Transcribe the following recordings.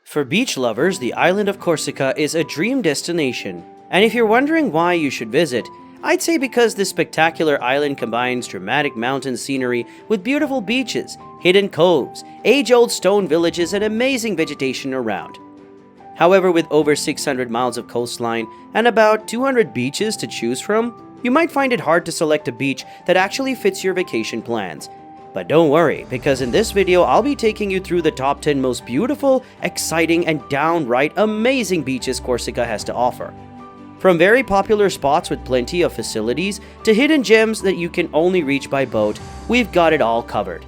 For beach lovers, the island of Corsica is a dream destination. And if you're wondering why you should visit, I'd say because this spectacular island combines dramatic mountain scenery with beautiful beaches, hidden coves, age-old stone villages, and amazing vegetation around. However, with over 600 miles of coastline and about 200 beaches to choose from, you might find it hard to select a beach that actually fits your vacation plans. But don't worry, because in this video, I'll be taking you through the top 10 most beautiful, exciting, and downright amazing beaches Corsica has to offer. From very popular spots with plenty of facilities to hidden gems that you can only reach by boat, we've got it all covered.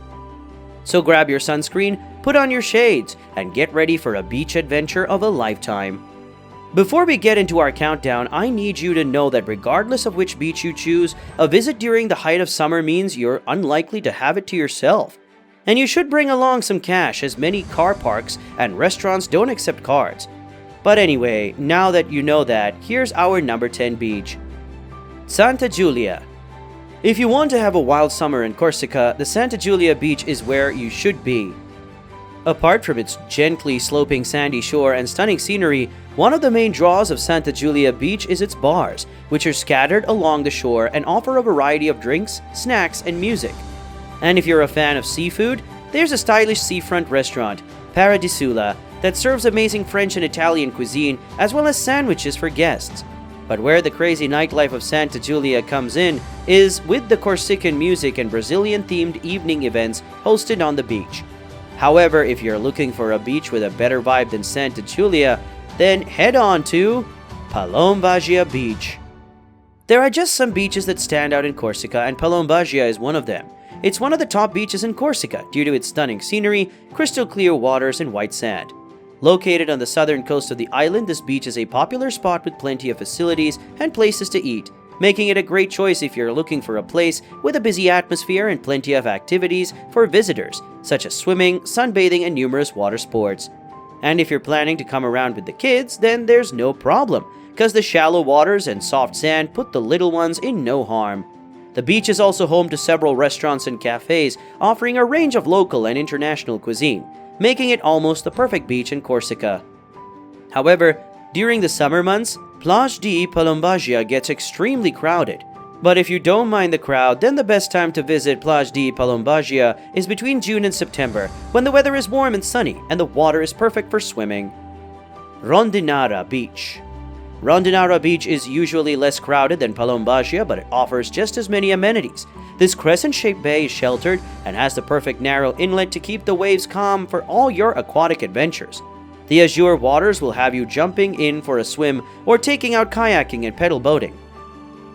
So grab your sunscreen, put on your shades, and get ready for a beach adventure of a lifetime. Before we get into our countdown, I need you to know that regardless of which beach you choose, a visit during the height of summer means you're unlikely to have it to yourself. And you should bring along some cash, as many car parks and restaurants don't accept cards. But anyway, now that you know that, here's our number 10 beach. Santa Giulia. If you want to have a wild summer in Corsica, the Santa Giulia Beach is where you should be. Apart from its gently sloping sandy shore and stunning scenery, one of the main draws of Santa Giulia Beach is its bars, which are scattered along the shore and offer a variety of drinks, snacks, and music. And if you're a fan of seafood, there's a stylish seafront restaurant, Paradisula, that serves amazing French and Italian cuisine as well as sandwiches for guests. But where the crazy nightlife of Santa Giulia comes in is with the Corsican music and Brazilian-themed evening events hosted on the beach. However, if you're looking for a beach with a better vibe than Santa Giulia, then head on to Palombaggia Beach. There are just some beaches that stand out in Corsica, and Palombaggia is one of them. It's one of the top beaches in Corsica due to its stunning scenery, crystal clear waters, and white sand. Located on the southern coast of the island, this beach is a popular spot with plenty of facilities and places to eat, making it a great choice if you're looking for a place with a busy atmosphere and plenty of activities for visitors, such as swimming, sunbathing, and numerous water sports. And if you're planning to come around with the kids, then there's no problem, because the shallow waters and soft sand put the little ones in no harm. The beach is also home to several restaurants and cafes offering a range of local and international cuisine, making it almost the perfect beach in Corsica. However, during the summer months, Plage di Palombaggia gets extremely crowded. But if you don't mind the crowd, then the best time to visit Plage di Palombaggia is between June and September, when the weather is warm and sunny and the water is perfect for swimming. Rondinara Beach. Rondinara Beach is usually less crowded than Palombaggia, but it offers just as many amenities. This crescent-shaped bay is sheltered and has the perfect narrow inlet to keep the waves calm for all your aquatic adventures. The azure waters will have you jumping in for a swim or taking out kayaking and pedal boating.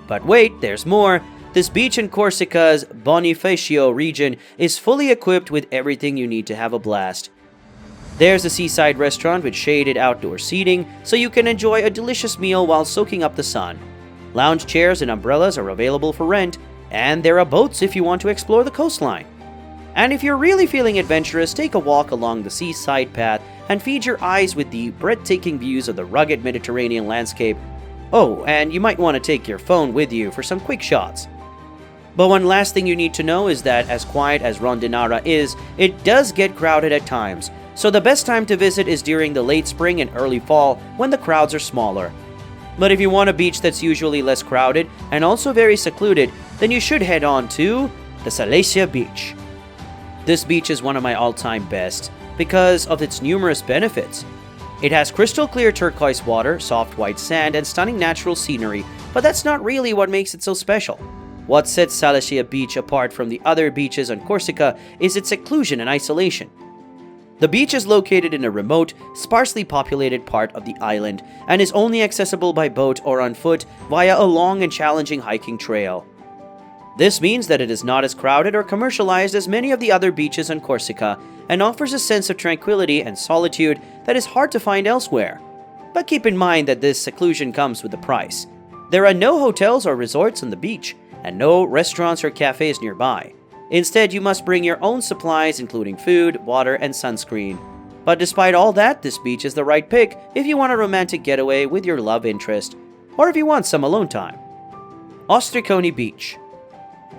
But wait, there's more. This beach in Corsica's Bonifacio region is fully equipped with everything you need to have a blast. There's a seaside restaurant with shaded outdoor seating, so you can enjoy a delicious meal while soaking up the sun. Lounge chairs and umbrellas are available for rent, and there are boats if you want to explore the coastline. And if you're really feeling adventurous, take a walk along the seaside path and feed your eyes with the breathtaking views of the rugged Mediterranean landscape. Oh, and you might want to take your phone with you for some quick shots. But one last thing you need to know is that as quiet as Rondinara is, it does get crowded at times. So the best time to visit is during the late spring and early fall when the crowds are smaller. But if you want a beach that's usually less crowded and also very secluded, then you should head on to the Salecia Beach. This beach is one of my all-time best because of its numerous benefits. It has crystal clear turquoise water, soft white sand, and stunning natural scenery, but that's not really what makes it so special. What sets Salecia Beach apart from the other beaches on Corsica is its seclusion and isolation. The beach is located in a remote, sparsely populated part of the island and is only accessible by boat or on foot via a long and challenging hiking trail. This means that it is not as crowded or commercialized as many of the other beaches on Corsica and offers a sense of tranquility and solitude that is hard to find elsewhere. But keep in mind that this seclusion comes with a price. There are no hotels or resorts on the beach and no restaurants or cafes nearby. Instead, you must bring your own supplies including food, water, and sunscreen. But despite all that, this beach is the right pick if you want a romantic getaway with your love interest, or if you want some alone time. Ostriconi Beach.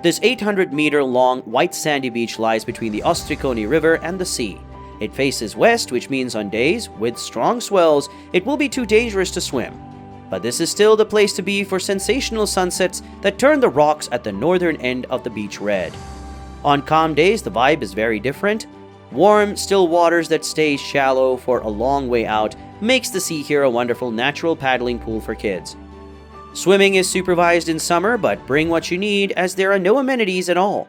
This 800-meter long white sandy beach lies between the Ostriconi River and the sea. It faces west, which means on days with strong swells, it will be too dangerous to swim. But this is still the place to be for sensational sunsets that turn the rocks at the northern end of the beach red. On calm days, the vibe is very different. Warm, still waters that stay shallow for a long way out makes the sea here a wonderful natural paddling pool for kids. Swimming is supervised in summer, but bring what you need as there are no amenities at all.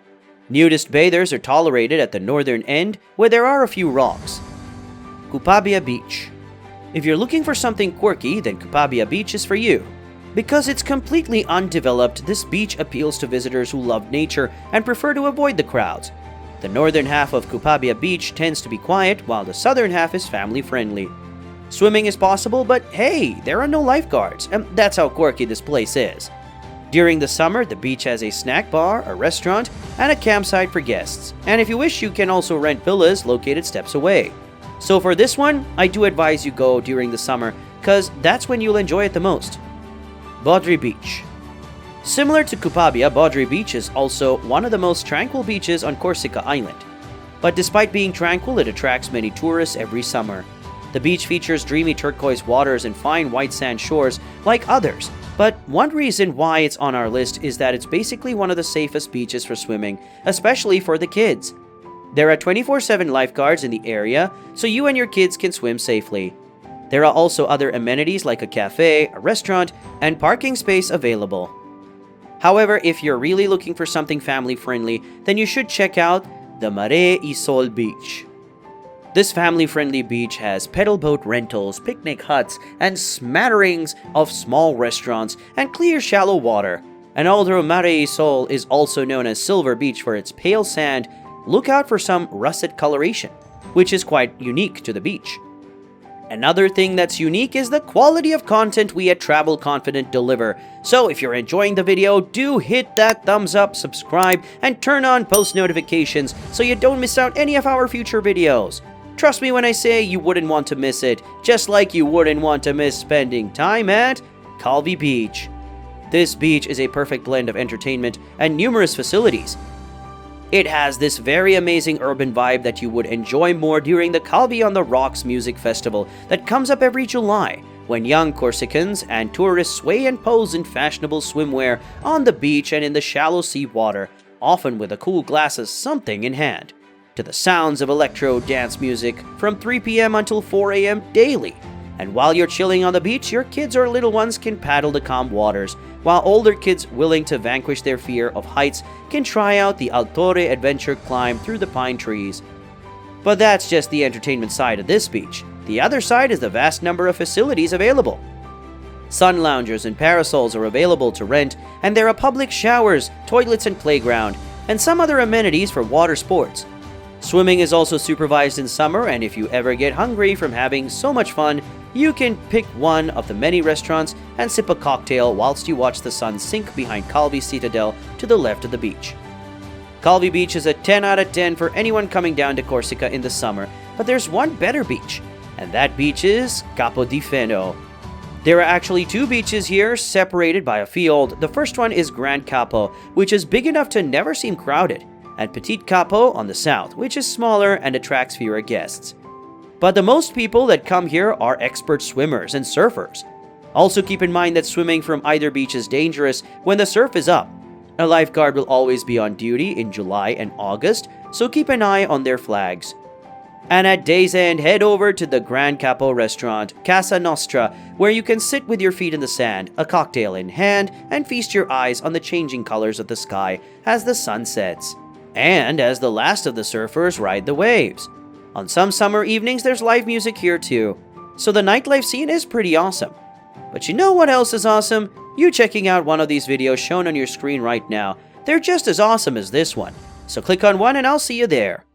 Nudist bathers are tolerated at the northern end, where there are a few rocks. Cupabia Beach. If you're looking for something quirky, then Cupabia Beach is for you. Because it's completely undeveloped, this beach appeals to visitors who love nature and prefer to avoid the crowds. The northern half of Cupabia Beach tends to be quiet, while the southern half is family-friendly. Swimming is possible, but hey, there are no lifeguards, and that's how quirky this place is. During the summer, the beach has a snack bar, a restaurant, and a campsite for guests. And if you wish, you can also rent villas located steps away. So for this one, I do advise you go during the summer, cause that's when you'll enjoy it the most. Bodri Beach. Similar to Cupabia, Bodri Beach is also one of the most tranquil beaches on Corsica Island. But despite being tranquil, it attracts many tourists every summer. The beach features dreamy turquoise waters and fine white sand shores like others, but one reason why it's on our list is that it's basically one of the safest beaches for swimming, especially for the kids. There are 24/7 lifeguards in the area, so you and your kids can swim safely. There are also other amenities like a cafe, a restaurant, and parking space available. However, if you're really looking for something family-friendly, then you should check out the Mare Beach. This family-friendly beach has pedal boat rentals, picnic huts, and smatterings of small restaurants and clear shallow water. And although Mare is also known as Silver Beach for its pale sand, look out for some russet coloration, which is quite unique to the beach. Another thing that's unique is the quality of content we at Travel Confident deliver. So if you're enjoying the video, do hit that thumbs up, subscribe, and turn on post notifications so you don't miss out any of our future videos. Trust me when I say you wouldn't want to miss it, just like you wouldn't want to miss spending time at Calvi Beach. This beach is a perfect blend of entertainment and numerous facilities. It has this very amazing urban vibe that you would enjoy more during the Calvi on the Rocks music festival that comes up every July, when young Corsicans and tourists sway and pose in fashionable swimwear on the beach and in the shallow sea water, often with a cool glass of something in hand, to the sounds of electro dance music from 3 p.m. until 4 a.m. daily. And while you're chilling on the beach, your kids or little ones can paddle the calm waters, while older kids willing to vanquish their fear of heights can try out the Altore adventure climb through the pine trees. But that's just the entertainment side of this beach. The other side is the vast number of facilities available. Sun loungers and parasols are available to rent, and there are public showers, toilets and playground, and some other amenities for water sports. Swimming is also supervised in summer, and if you ever get hungry from having so much fun, you can pick one of the many restaurants and sip a cocktail whilst you watch the sun sink behind Calvi Citadel to the left of the beach. Calvi Beach is a 10 out of 10 for anyone coming down to Corsica in the summer, but there's one better beach, and that beach is Copo Di Feno. There are actually two beaches here, separated by a field. The first one is Grand Capo, which is big enough to never seem crowded, and Petit Capo on the south, which is smaller and attracts fewer guests. But the most people that come here are expert swimmers and surfers. Also keep in mind that swimming from either beach is dangerous when the surf is up. A lifeguard will always be on duty in July and August, so keep an eye on their flags. And at day's end, head over to the Grand Capo restaurant, Casa Nostra, where you can sit with your feet in the sand, a cocktail in hand, and feast your eyes on the changing colors of the sky as the sun sets. And as the last of the surfers ride the waves. On some summer evenings, there's live music here too, so the nightlife scene is pretty awesome. But you know what else is awesome? You checking out one of these videos shown on your screen right now. They're just as awesome as this one, so click on one and I'll see you there.